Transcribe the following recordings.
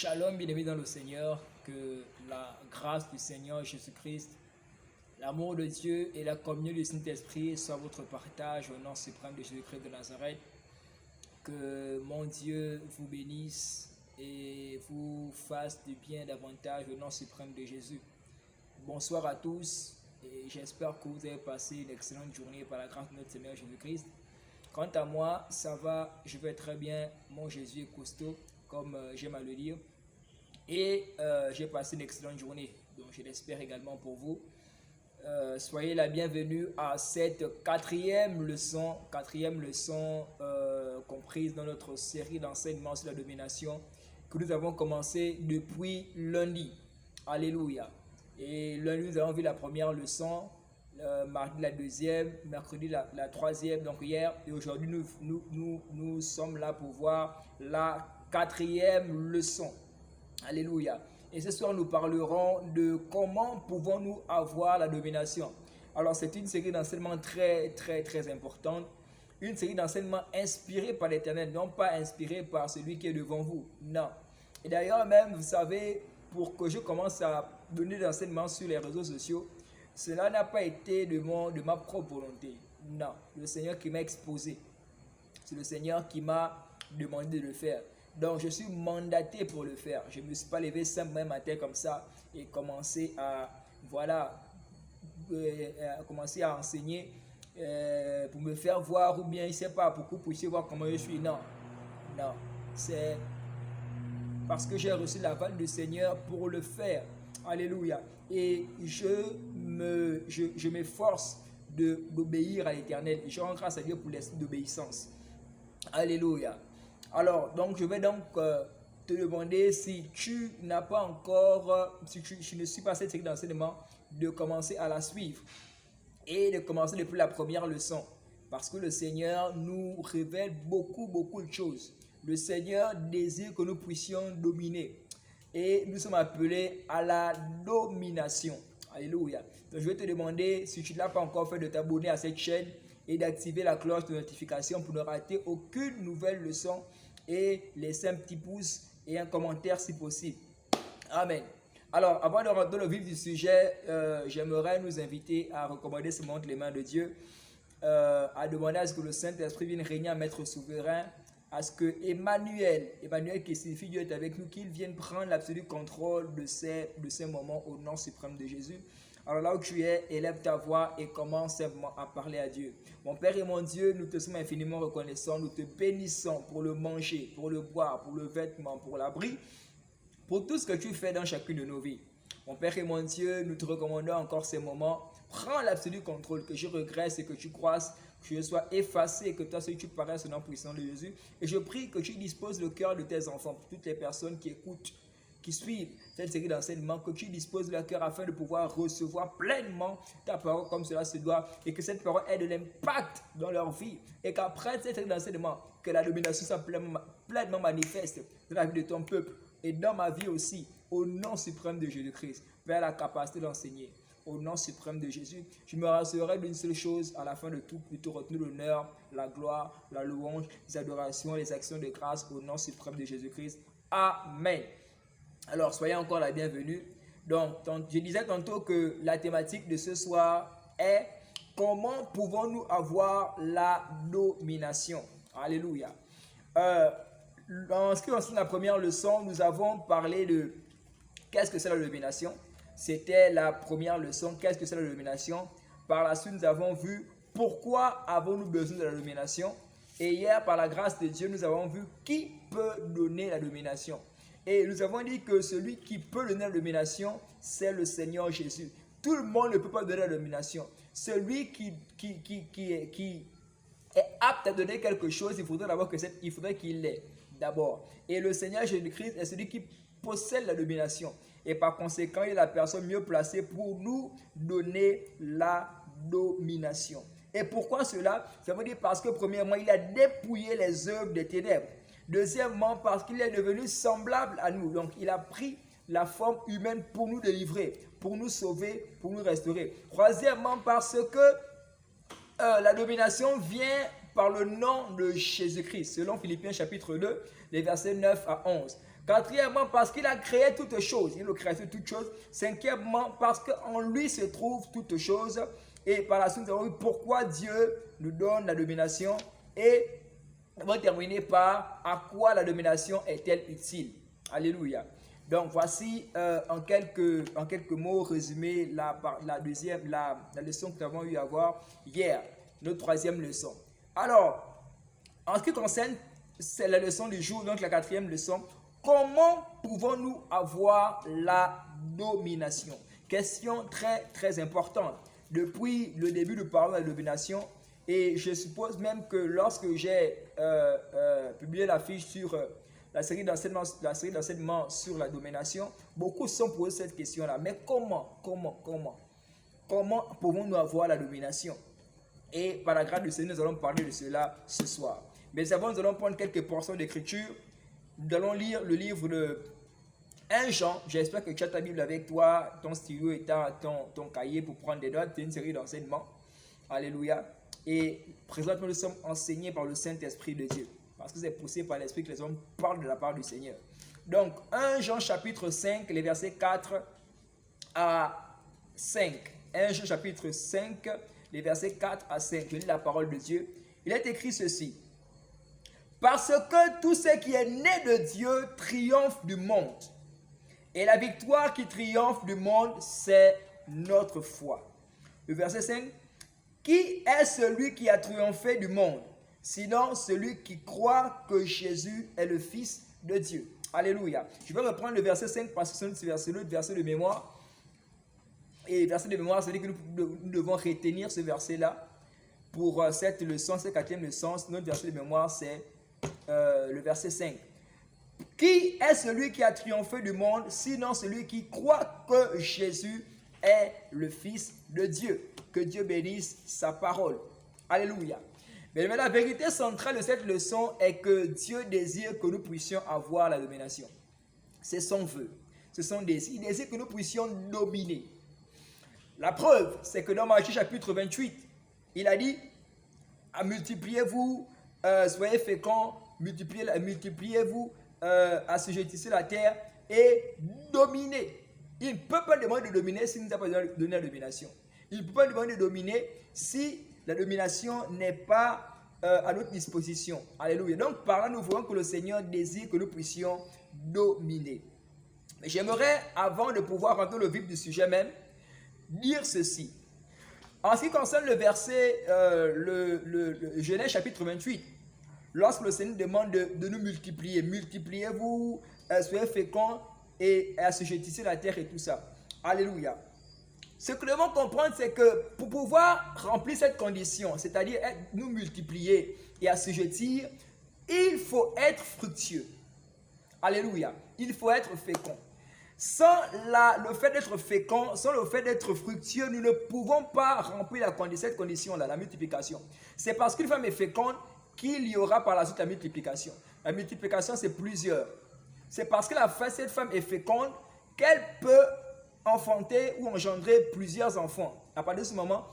Shalom, bien-aimés dans le Seigneur, que la grâce du Seigneur Jésus-Christ, l'amour de Dieu et la communion du Saint-Esprit soient votre partage au nom suprême de Jésus-Christ de Nazareth. Que mon Dieu vous bénisse et vous fasse du bien davantage au nom suprême de Jésus. Bonsoir à tous et j'espère que vous avez passé une excellente journée par la grâce de notre Seigneur Jésus-Christ. Quant à moi, ça va, je vais très bien, mon Jésus est costaud, comme j'aime à le dire. Et j'ai passé une excellente journée, donc je l'espère également pour vous. Soyez la bienvenue à cette quatrième leçon comprise dans notre série d'enseignements sur la domination que nous avons commencé depuis lundi. Alléluia. Et lundi, nous avons vu la première leçon, mardi la deuxième, mercredi la troisième, donc hier. Et aujourd'hui, nous sommes là pour voir la quatrième leçon. Alléluia. Et ce soir, nous parlerons de comment pouvons-nous avoir la domination. Alors, c'est une série d'enseignements très importante. Une série d'enseignements inspirés par l'Éternel, non pas inspirés par celui qui est devant vous. Non. Et d'ailleurs, même, vous savez, pour que je commence à donner des enseignements sur les réseaux sociaux, cela n'a pas été de ma propre volonté. Non. Le Seigneur qui m'a exposé. C'est le Seigneur qui m'a demandé de le faire. Donc, je suis mandaté pour le faire. Je ne me suis pas levé simplement matin comme ça et commencer à enseigner pour me faire voir ou bien, je ne sais pas, pour que vous puissiez voir comment je suis. Non, c'est parce que j'ai reçu l'aval du Seigneur pour le faire. Alléluia. Et je m'efforce d'obéir à l'Éternel. Et je rends grâce à Dieu pour l'esprit d'obéissance. Alléluia. Alors, donc, je vais donc te demander si tu n'as pas encore, si tu ne suis pas cette série d'enseignement, de commencer à la suivre et de commencer depuis la première leçon. Parce que le Seigneur nous révèle beaucoup de choses. Le Seigneur désire que nous puissions dominer. Et nous sommes appelés à la domination. Alléluia. Donc, je vais te demander, si tu ne l'as pas encore fait, de t'abonner à cette chaîne et d'activer la cloche de notification pour ne rater aucune nouvelle leçon et laisser un petit pouce et un commentaire si possible. Amen. Alors, avant de rentrer dans le vif du sujet, j'aimerais nous inviter à recommander ce monde les mains de Dieu, à demander à ce que le Saint-Esprit vienne régner en maître souverain, à ce que Emmanuel qui signifie Dieu est avec nous, qu'il vienne prendre l'absolu contrôle de ces moments au nom suprême de Jésus. Alors là où tu es, élève ta voix et commence simplement à parler à Dieu. Mon Père et mon Dieu, nous te sommes infiniment reconnaissants. Nous te bénissons pour le manger, pour le boire, pour le vêtement, pour l'abri, pour tout ce que tu fais dans chacune de nos vies. Mon Père et mon Dieu, nous te recommandons encore ces moments. Prends l'absolu contrôle, que je regresse et que tu croisses, que je sois effacé, que toi seul tu paraisses au nom puissant de Jésus. Et je prie que tu disposes le cœur de tes enfants, pour toutes les personnes qui écoutent, qui suivent cette série d'enseignements, que tu disposes leur cœur afin de pouvoir recevoir pleinement ta parole comme cela se doit et que cette parole ait de l'impact dans leur vie et qu'après cette série d'enseignements, que la domination soit pleinement manifeste dans la vie de ton peuple et dans ma vie aussi, au nom suprême de Jésus-Christ, vers la capacité d'enseigner. Au nom suprême de Jésus, je me rassurerai d'une seule chose à la fin de tout, plutôt retenir l'honneur, la gloire, la louange, les adorations, les actions de grâce au nom suprême de Jésus-Christ. Amen. Alors, soyez encore la bienvenue. Donc, je disais tantôt que la thématique de ce soir est comment pouvons-nous avoir la domination. Alléluia. En ce qui concerne la première leçon, nous avons parlé de qu'est-ce que c'est la domination. C'était la première leçon, qu'est-ce que c'est la domination. Par la suite, nous avons vu pourquoi avons-nous besoin de la domination. Et hier, par la grâce de Dieu, nous avons vu qui peut donner la domination. Et nous avons dit que celui qui peut donner la domination, c'est le Seigneur Jésus. Tout le monde ne peut pas donner la domination. Celui qui est apte à donner quelque chose, il faudrait qu'il l'ait d'abord. Et le Seigneur Jésus-Christ est celui qui possède la domination. Et par conséquent, il est la personne mieux placée pour nous donner la domination. Et pourquoi cela? Ça veut dire parce que premièrement, il a dépouillé les œuvres des ténèbres. Deuxièmement, parce qu'il est devenu semblable à nous. Donc, il a pris la forme humaine pour nous délivrer, pour nous sauver, pour nous restaurer. Troisièmement, parce que la domination vient par le nom de Jésus-Christ, selon Philippiens chapitre 2, les versets 9 à 11. Quatrièmement, parce qu'il a créé toutes choses. Il a créé toutes choses. Cinquièmement, parce qu'en lui se trouvent toutes choses. Et par la suite, nous avons vu pourquoi Dieu nous donne la domination. Et on va terminer par à quoi la domination est-elle utile. Alléluia. Donc voici en quelques mots résumé la leçon que nous avons eu à voir hier, notre troisième leçon. Alors, en ce qui concerne, c'est la leçon du jour, donc la quatrième leçon. Comment pouvons-nous avoir la domination? Question très très importante. Depuis le début de parler de la domination, et je suppose même que lorsque j'ai publié l'affiche sur la série d'enseignements sur la domination, beaucoup se sont posés cette question-là. Mais comment pouvons-nous avoir la domination? Et par la grâce du Seigneur, nous allons parler de cela ce soir. Mais avant, nous allons prendre quelques portions d'écriture. Nous allons lire le livre de 1 Jean. J'espère que tu as ta Bible avec toi, ton stylo et ton cahier pour prendre des notes. C'est une série d'enseignements. Alléluia. Et présentement, nous sommes enseignés par le Saint-Esprit de Dieu. Parce que c'est poussé par l'Esprit que les hommes parlent de la part du Seigneur. Donc, 1 Jean chapitre 5, les versets 4 à 5. 1 Jean chapitre 5, les versets 4 à 5. Je lis la parole de Dieu. Il est écrit ceci. Parce que tout ce qui est né de Dieu triomphe du monde. Et la victoire qui triomphe du monde, c'est notre foi. Le verset 5. Qui est celui qui a triomphé du monde? Sinon, celui qui croit que Jésus est le Fils de Dieu. Alléluia. Je vais reprendre le verset 5 parce que c'est le verset de mémoire. Et le verset de mémoire, c'est que nous devons retenir ce verset-là pour cette leçon, cette quatrième leçon. Notre verset de mémoire, c'est le verset 5. Qui est celui qui a triomphé du monde, sinon celui qui croit que Jésus est le Fils de Dieu? Que Dieu bénisse sa parole. Alléluia. Mais la vérité centrale de cette leçon est que Dieu désire que nous puissions avoir la domination. C'est son vœu. C'est son désir. Il désire que nous puissions dominer. La preuve, c'est que dans Matthieu chapitre 28, il a dit, multipliez-vous, soyez féconds, multipliez-vous, assujettissez la terre et dominez. Il ne peut pas demander de dominer s'il ne nous a pas donné la domination. Il ne peut pas demander de dominer si la domination n'est pas à notre disposition. Alléluia. Donc par là, nous voyons que le Seigneur désire que nous puissions dominer. Mais j'aimerais, avant de pouvoir rentrer le vif du sujet même, dire ceci. En ce qui concerne le verset, le Genèse chapitre 28, lorsque le Seigneur demande de nous multiplier, multipliez-vous, soyez féconds et assujettissez la terre et tout ça. Alléluia. Ce que nous devons comprendre, c'est que pour pouvoir remplir cette condition, c'est-à-dire nous multiplier et assujettir, il faut être fructueux. Alléluia. Il faut être fécond. Sans le fait d'être fécond, sans le fait d'être fructueux, nous ne pouvons pas remplir cette condition-là, la multiplication. C'est parce qu'une femme est féconde qu'il y aura par la suite la multiplication. La multiplication, c'est plusieurs. C'est parce que cette femme est féconde qu'elle peut enfanter ou engendrer plusieurs enfants. À partir de ce moment,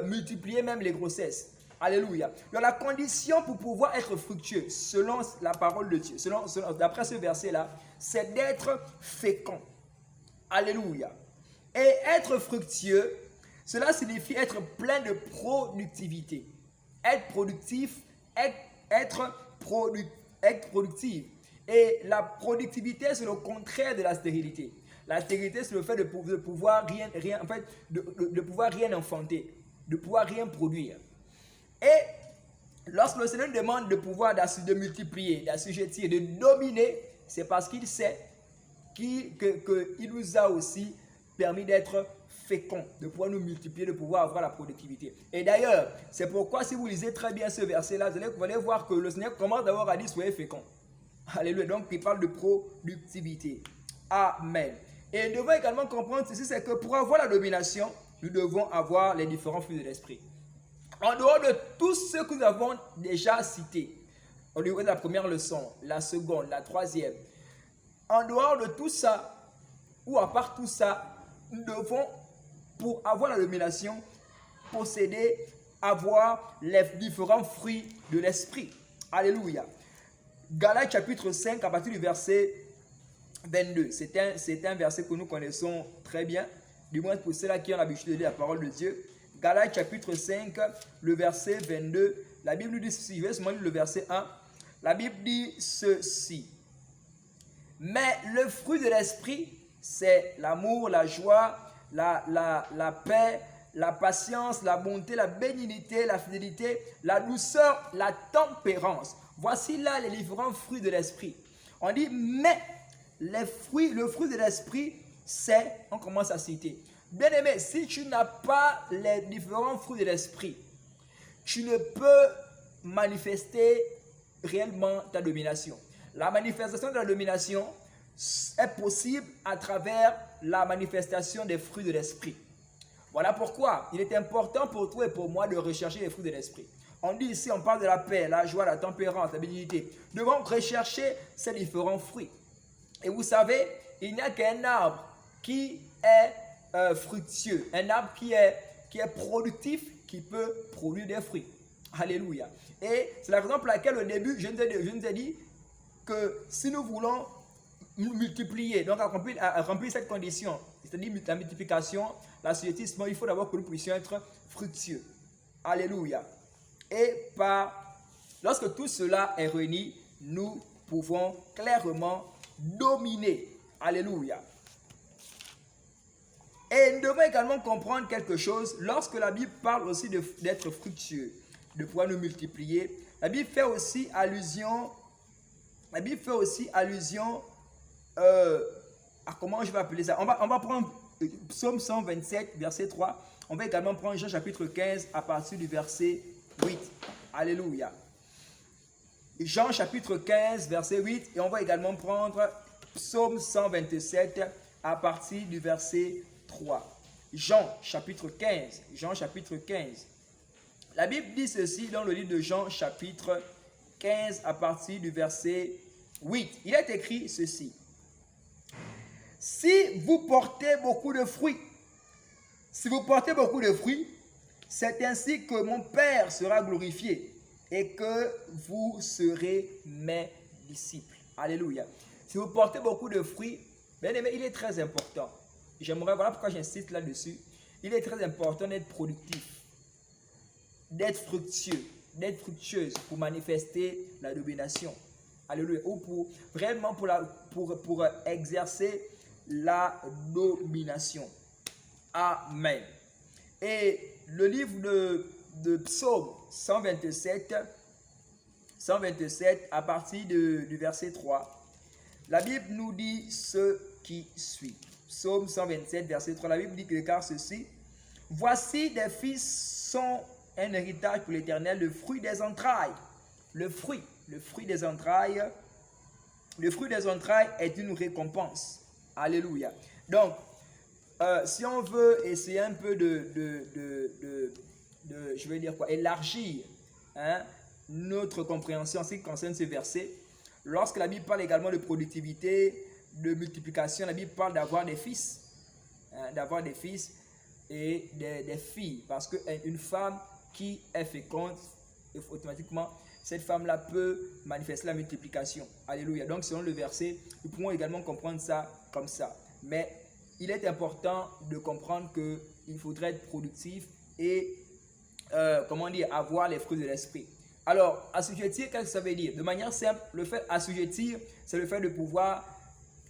multiplier même les grossesses. Alléluia. Donc la condition pour pouvoir être fructueux, selon la parole de Dieu, d'après ce verset-là, c'est d'être fécond. Alléluia. Et être fructueux, cela signifie être plein de productivité. Être productif, être productif. Et la productivité, c'est le contraire de la stérilité. La stérilité, c'est le fait de pouvoir rien enfanter, de pouvoir rien produire. Et lorsque le Seigneur demande de pouvoir de multiplier, d'assujettir, de dominer, c'est parce qu'il sait qu'il nous a aussi permis d'être féconds, de pouvoir nous multiplier, de pouvoir avoir la productivité. Et d'ailleurs, c'est pourquoi si vous lisez très bien ce verset-là, vous allez voir que le Seigneur commence d'abord à dire soyez féconds. Alléluia. Donc il parle de productivité. Amen. Et nous devons également comprendre ceci, c'est que pour avoir la domination, nous devons avoir les différents fruits de l'esprit. En dehors de tout ce que nous avons déjà cité, au niveau de la première leçon, la seconde, la troisième, en dehors de tout ça, ou à part tout ça, nous devons, pour avoir la domination, avoir les différents fruits de l'esprit. Alléluia. Galates chapitre 5, à partir du verset 22. C'est un verset que nous connaissons très bien, du moins pour ceux-là qui ont l'habitude de lire la parole de Dieu. Galates chapitre 5, le verset 22. La Bible nous dit ceci, je vais seulement lire le verset 1. La Bible dit ceci. Mais le fruit de l'esprit, c'est l'amour, la joie, la paix, la patience, la bonté, la bénignité, la fidélité, la douceur, la tempérance. Voici là les différents fruits de l'esprit. On dit, mais le fruit de l'esprit, c'est, on commence à citer. Bien aimé, si tu n'as pas les différents fruits de l'esprit, tu ne peux manifester réellement ta domination. La manifestation de la domination est possible à travers la manifestation des fruits de l'esprit. Voilà pourquoi il est important pour toi et pour moi de rechercher les fruits de l'esprit. On dit ici, on parle de la paix, la joie, la tempérance, la bénignité. Nous devons rechercher ces différents fruits. Et vous savez, il n'y a qu'un arbre qui est fructueux, un arbre qui est productif, qui peut produire des fruits. Alléluia. Et c'est la raison pour laquelle au début, je nous ai dit que si nous voulons multiplier, donc accomplir cette condition, c'est-à-dire la multiplication, l'assujettissement, il faut d'abord que nous puissions être fructueux. Alléluia. Et lorsque tout cela est réuni, nous pouvons clairement dominer. Alléluia. Et nous devons également comprendre quelque chose. Lorsque la Bible parle aussi d'être fructueux, de pouvoir nous multiplier, la Bible fait aussi allusion à comment je vais appeler ça. On va prendre Psaume 127, verset 3. On va également prendre Jean chapitre 15 à partir du verset 8. Alléluia. Jean chapitre 15, verset 8. Et on va également prendre Psaume 127 à partir du verset 3. Jean chapitre 15. Jean chapitre 15. La Bible dit ceci dans le livre de Jean chapitre 15 à partir du verset 8. Il est écrit ceci. Si vous portez beaucoup de fruits, c'est ainsi que mon Père sera glorifié et que vous serez mes disciples. Alléluia. Si vous portez beaucoup de fruits, bien aimé, il est très important. Voilà pourquoi j'insiste là-dessus. Il est très important d'être productif, d'être fructueux, d'être fructueuse pour manifester la domination. Alléluia. Ou pour exercer la domination. Amen. Et le livre de Psaume 127 à partir du verset 3, la Bible nous dit ce qui suit. Psaume 127, verset 3, la Bible dit que car ceci, voici des fils sont un héritage pour l'Éternel, le fruit des entrailles. Le fruit des entrailles est une récompense. Alléluia. Donc, si on veut essayer un peu élargir notre compréhension en ce qui concerne ce verset, lorsque la Bible parle également de productivité, de multiplication, la Bible parle d'avoir des fils, et des filles, parce qu'une femme qui est féconde, automatiquement, cette femme-là peut manifester la multiplication. Alléluia. Donc, selon le verset, nous pouvons également comprendre ça comme ça. Mais il est important de comprendre qu'il faudrait être productif et, avoir les fruits de l'esprit. Alors, assujettir, qu'est-ce que ça veut dire? De manière simple, le fait assujettir, c'est le fait de pouvoir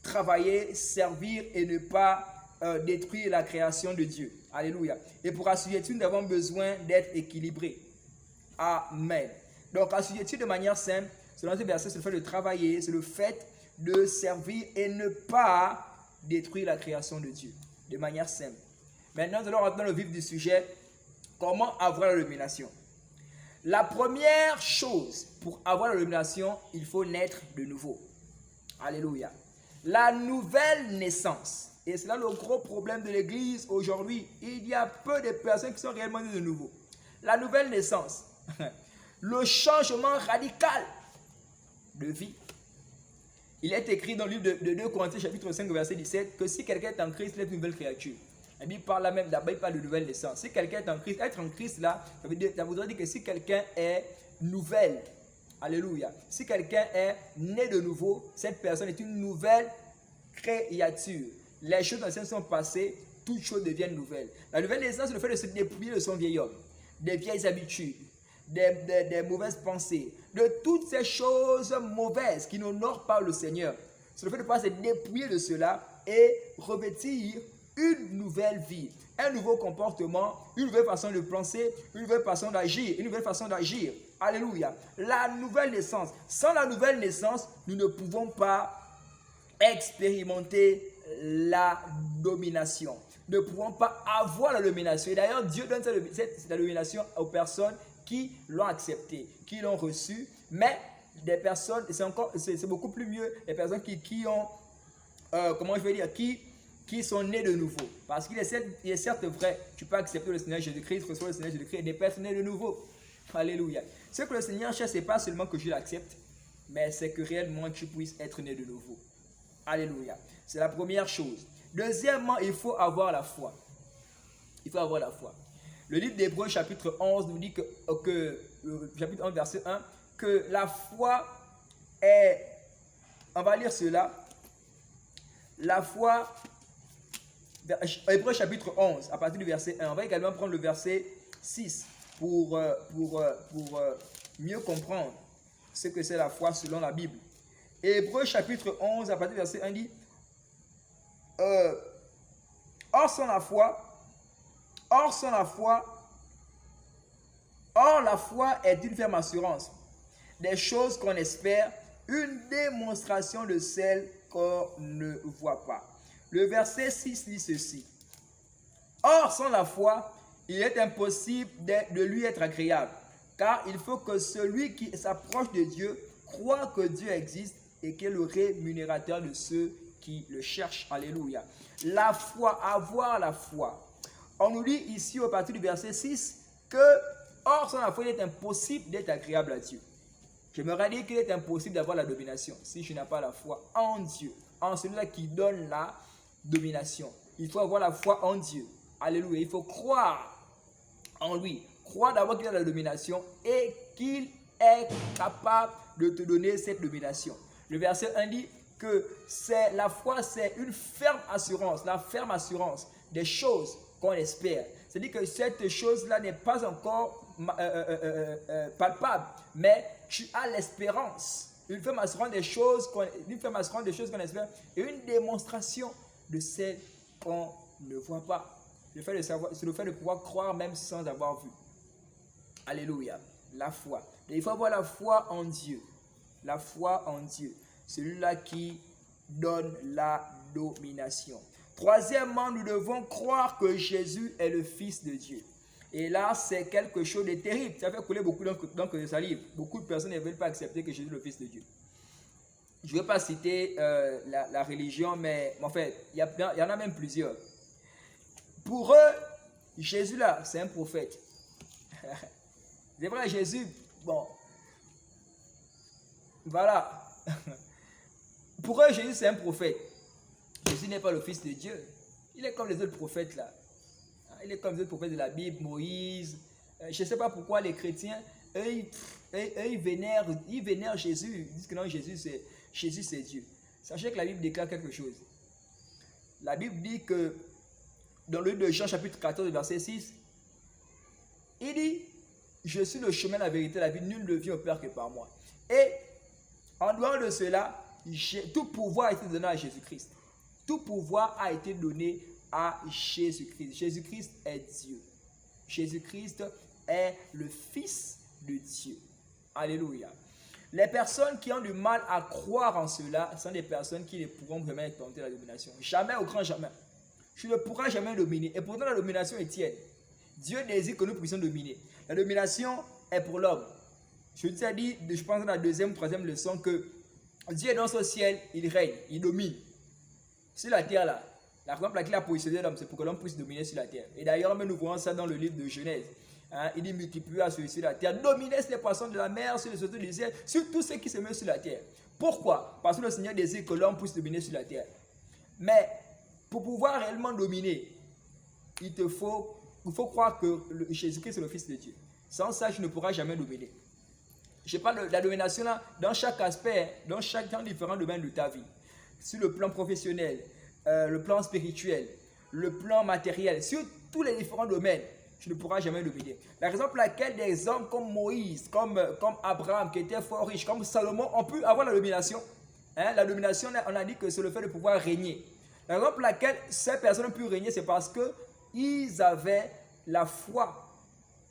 travailler, servir et ne pas détruire la création de Dieu. Alléluia. Et pour assujettir, nous avons besoin d'être équilibrés. Amen. Donc, assujettir de manière simple, selon ce verset, c'est le fait de travailler, c'est le fait de servir et ne pas détruire la création de Dieu. De manière simple. Maintenant, nous allons rentrer dans le vif du sujet. Comment avoir la domination? La première chose pour avoir la domination, il faut naître de nouveau. Alléluia. La nouvelle naissance. Et c'est là le gros problème de l'Église aujourd'hui. Il y a peu de personnes qui sont réellement nées de nouveau. La nouvelle naissance. Le changement radical de vie. Il est écrit dans le livre de 2 Corinthiens chapitre 5 verset 17 que si quelqu'un est en Christ, il est une nouvelle créature. La Bible parle là même, d'abord il parle de nouvelle naissance. Si quelqu'un est en Christ, être en Christ là, ça voudrait dire que si quelqu'un est nouvelle, alléluia, si quelqu'un est né de nouveau, cette personne est une nouvelle créature. Les choses anciennes sont passées, toutes choses deviennent nouvelles. La nouvelle naissance, c'est le fait de se dépouiller de son vieil homme, des vieilles habitudes, des mauvaises pensées, de toutes ces choses mauvaises qui n'honorent pas le Seigneur. C'est le fait de pouvoir se dépouiller de cela et revêtir une nouvelle vie, un nouveau comportement, une nouvelle façon de penser, une nouvelle façon d'agir, une nouvelle façon d'agir. Alléluia. La nouvelle naissance. Sans la nouvelle naissance, nous ne pouvons pas expérimenter la domination. Nous ne pouvons pas avoir la domination. Et d'ailleurs, Dieu donne cette domination aux personnes qui l'ont accepté, qui l'ont reçu. Mais des personnes, c'est beaucoup plus mieux, les personnes qui ont, comment je vais dire, qui sont nées de nouveau. Parce qu'il est certes vrai, tu peux accepter le Seigneur Jésus-Christ, recevoir le Seigneur Jésus-Christ et ne pas être né de nouveau. Alléluia. Ce que le Seigneur cherche, ce n'est pas seulement que je l'accepte, mais c'est que réellement tu puisses être né de nouveau. Alléluia. C'est la première chose. Deuxièmement, il faut avoir la foi. Il faut avoir la foi. Le livre d'Hébreux chapitre 11 nous dit chapitre 11 verset 1, que la foi est, on va lire cela, la foi, Hébreux chapitre 11, à partir du verset 1, on va également prendre le verset 6 pour mieux comprendre ce que c'est la foi selon la Bible. Hébreux chapitre 11, à partir du verset 1 dit, or la foi est une ferme assurance des choses qu'on espère, une démonstration de celles qu'on ne voit pas. Le verset 6 dit ceci. Or, sans la foi, il est impossible de lui être agréable, car il faut que celui qui s'approche de Dieu croit que Dieu existe et qu'il est le rémunérateur de ceux qui le cherchent. Alléluia. La foi, avoir la foi. On nous dit ici au partir du verset 6 que, or, sans la foi, il est impossible d'être agréable à Dieu. J'aimerais dire qu'il est impossible d'avoir la domination si je n'ai pas la foi en Dieu, en celui-là qui donne la domination. Il faut avoir la foi en Dieu. Alléluia. Il faut croire en lui. Croire d'abord qu'il a la domination et qu'il est capable de te donner cette domination. Le verset 1 dit que la foi, c'est une ferme assurance, la ferme assurance des choses qu'on espère. C'est-à-dire que cette chose-là n'est pas encore palpable, mais tu as l'espérance. Une ferme assurance des choses qu'on espère et une démonstration de celles qu'on ne voit pas. C'est le fait de pouvoir croire même sans avoir vu. Alléluia. La foi. Et il faut avoir la foi en Dieu. La foi en Dieu. Celui-là qui donne la domination. Troisièmement, nous devons croire que Jésus est le Fils de Dieu. Et là, c'est quelque chose de terrible. Ça fait couler beaucoup d'encre de salive. Beaucoup de personnes ne veulent pas accepter que Jésus est le Fils de Dieu. Je ne vais pas citer la religion, mais en fait, il y en a même plusieurs. Pour eux, Jésus là, c'est un prophète. C'est vrai, Jésus, bon, voilà. Pour eux, Jésus, c'est un prophète. Jésus n'est pas le Fils de Dieu. Il est comme les autres prophètes là. Il est comme les autres prophètes de la Bible, Moïse. Je ne sais pas pourquoi les chrétiens, ils vénèrent Jésus. Ils disent que non, Jésus c'est Dieu. Sachez que la Bible déclare quelque chose. La Bible dit que dans le livre de Jean chapitre 14 verset 6, il dit, je suis le chemin, la vérité, la vie, nul ne vient au Père que par moi. Et en dehors de cela, tout pouvoir a été donné à Jésus-Christ. Tout pouvoir a été donné à Jésus-Christ. Jésus-Christ est Dieu. Jésus-Christ est le Fils de Dieu. Alléluia. Les personnes qui ont du mal à croire en cela sont des personnes qui ne pourront jamais tenter la domination. Jamais, au grand jamais. Tu ne pourras jamais dominer. Et pourtant, la domination est tienne. Dieu désire que nous puissions dominer. La domination est pour l'homme. Je vous ai dit, je pense dans la deuxième ou troisième leçon, que Dieu est dans ce ciel, il règne, il domine. Sur la terre là, la raison pour laquelle il a positionné l'homme, c'est pour que l'homme puisse dominer sur la terre. Et d'ailleurs, nous voyons ça dans le livre de Genèse. Il dit multiplier sur la terre, dominer sur les poissons de la mer, sur les oiseaux du ciel, sur tout ce qui se met sur la terre. Pourquoi? Parce que le Seigneur désire que l'homme puisse dominer sur la terre. Mais pour pouvoir réellement dominer, il faut croire que Jésus-Christ est le Fils de Dieu. Sans ça, tu ne pourras jamais dominer. Je parle de la domination là, dans chaque aspect, dans différents domaines de ta vie. sur le plan professionnel, le plan spirituel, le plan matériel, sur tous les différents domaines, tu ne pourras jamais dominer. La raison pour laquelle des hommes comme Moïse, comme Abraham, qui étaient fort riches, comme Salomon, ont pu avoir la domination. La domination, on a dit que c'est le fait de pouvoir régner. La raison pour laquelle ces personnes ont pu régner, c'est parce qu'ils avaient la foi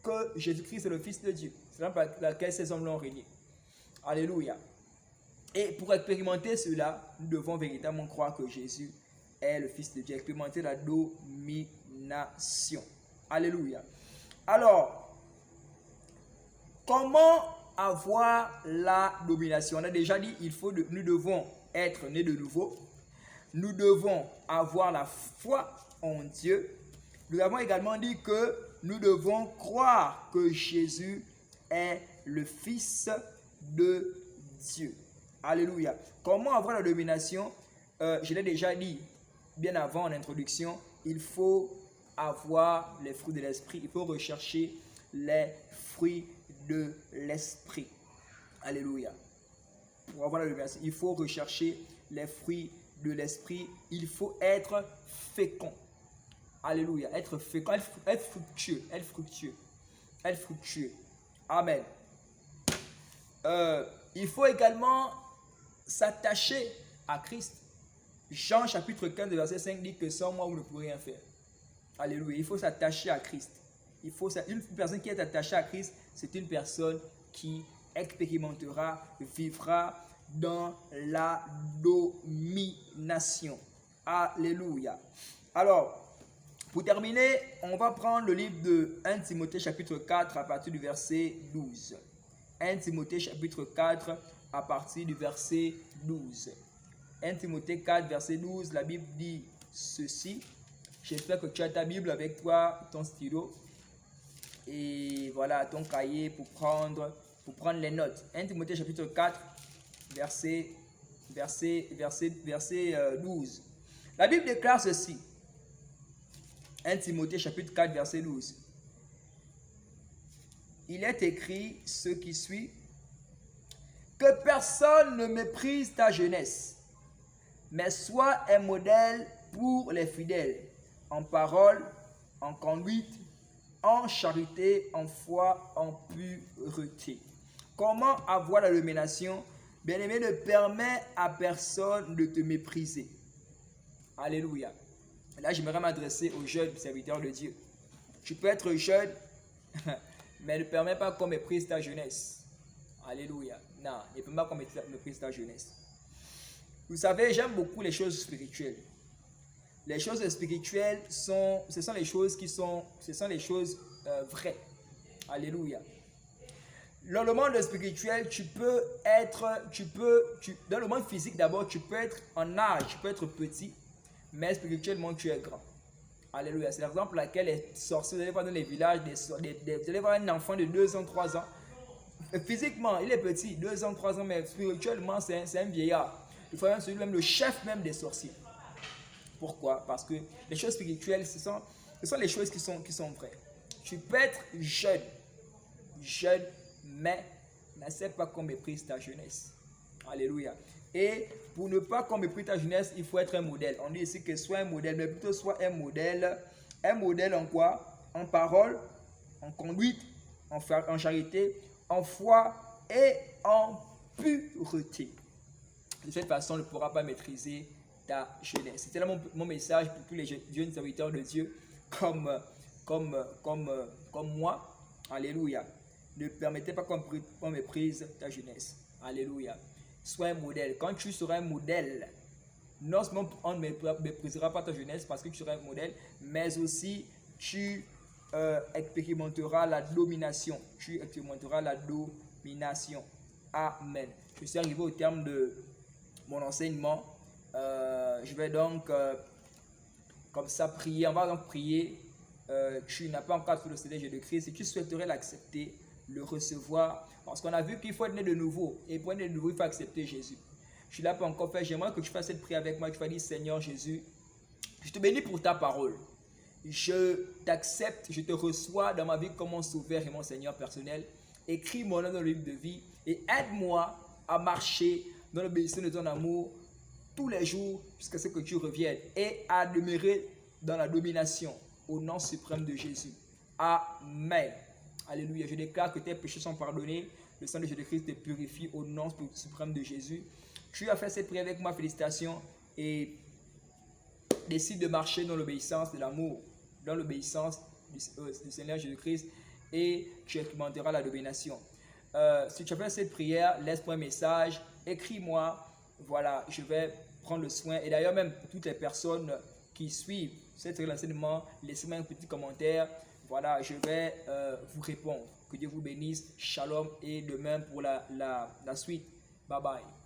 que Jésus-Christ est le Fils de Dieu. C'est la raison pour laquelle ces hommes l'ont régné. Alléluia. Et pour expérimenter cela, nous devons véritablement croire que Jésus est le Fils de Dieu, expérimenter la domination. Alléluia. Alors, comment avoir la domination? On a déjà dit, nous devons être nés de nouveau. Nous devons avoir la foi en Dieu. Nous avons également dit que nous devons croire que Jésus est le Fils de Dieu. Alléluia. Comment avoir la domination? Je l'ai déjà dit bien avant en introduction, il faut avoir les fruits de l'esprit. Il faut rechercher les fruits de l'esprit. Alléluia. Pour avoir la domination, il faut rechercher les fruits de l'esprit. Il faut être fécond. Alléluia. Être fécond, être fructueux. Être fructueux. Être fructueux. Amen. Il faut également s'attacher à Christ. Jean chapitre 15 verset 5 dit que sans moi vous ne pourrez rien faire. Alléluia. Il faut s'attacher à Christ. Une personne qui est attachée à Christ, c'est une personne qui expérimentera, vivra dans la domination. Alléluia. Alors, pour terminer, on va prendre le livre de 1 Timothée chapitre 4 à partir du verset 12. 1 Timothée chapitre 4 à partir du verset 12. 1 Timothée 4 verset 12, la Bible dit ceci. J'espère que tu as ta Bible avec toi, ton stylo et voilà ton cahier pour prendre les notes. 1 Timothée chapitre 4 verset 12. La Bible déclare ceci. 1 Timothée chapitre 4 verset 12. Il est écrit ce qui suit. Que personne ne méprise ta jeunesse, mais sois un modèle pour les fidèles, en parole, en conduite, en charité, en foi, en pureté. Comment avoir la domination? Bien-aimé, ne permet à personne de te mépriser. Alléluia. Là, j'aimerais m'adresser aux jeunes serviteurs de Dieu. Tu peux être jeune, mais ne permets pas qu'on méprise ta jeunesse. Alléluia. Non, ne permets pas qu'on méprise ta jeunesse. Vous savez, j'aime beaucoup les choses spirituelles. Les choses spirituelles ce sont les choses vraies. Alléluia. Dans le monde spirituel, dans le monde physique d'abord, tu peux être en âge, tu peux être petit, mais spirituellement, tu es grand. Alléluia. C'est l'exemple pour laquelle les sorciers, vous allez voir dans les villages, vous allez voir un enfant de 2 ans, 3 ans. Physiquement, il est petit, 2 ans, 3 ans, mais spirituellement, c'est un vieillard. Il faut même le chef même des sorciers. Pourquoi? Parce que les choses spirituelles, ce sont les choses qui sont vraies. Tu peux être jeune, mais n'accepte pas qu'on méprise ta jeunesse. Alléluia. Et pour ne pas qu'on méprise ta jeunesse, il faut être un modèle. On dit ici que soit un modèle, mais plutôt soit un modèle. Un modèle en quoi? En parole, en conduite, en charité, en foi et en pureté. De cette façon, on ne pourra pas maîtriser ta jeunesse. C'était là mon message pour tous les jeunes serviteurs de Dieu comme moi. Alléluia. Ne permettez pas qu'on méprise ta jeunesse. Alléluia. Sois un modèle. Quand tu seras un modèle, non seulement on ne méprisera pas ta jeunesse parce que tu seras un modèle, mais aussi tu expérimenteras la domination. Tu expérimenteras la domination. Amen. Je suis arrivé au terme de mon enseignement. Je vais donc comme ça prier. On va donc prier. Tu n'as pas encore le CD de Christ. Si tu souhaiterais l'accepter, le recevoir, parce qu'on a vu qu'il faut être né de nouveau. Et pour être né de nouveau, il faut accepter Jésus. Je ne l'ai pas encore fait. J'aimerais que tu fasses cette prière avec moi. Tu vas dire: Seigneur Jésus, je te bénis pour ta parole. Je t'accepte, je te reçois dans ma vie comme mon sauveur et mon Seigneur personnel. Écris mon nom dans le livre de vie et aide-moi à marcher dans l'obéissance de ton amour tous les jours jusqu'à ce que tu reviennes et à demeurer dans la domination au nom suprême de Jésus. Amen. Alléluia. Je déclare que tes péchés sont pardonnés. Le sang de Jésus-Christ te purifie au nom suprême de Jésus. Tu as fait cette prière avec moi, félicitations, et décide de marcher dans l'obéissance de l'amour, dans l'obéissance du Seigneur Jésus-Christ, et tu expérimenteras la domination. Si tu as fait cette prière, laisse-moi un message, écris-moi, voilà, je vais prendre le soin. Et d'ailleurs, même toutes les personnes qui suivent cet enseignement, laissez-moi un petit commentaire, voilà, je vais vous répondre. Que Dieu vous bénisse, shalom, et de même pour la suite. Bye bye.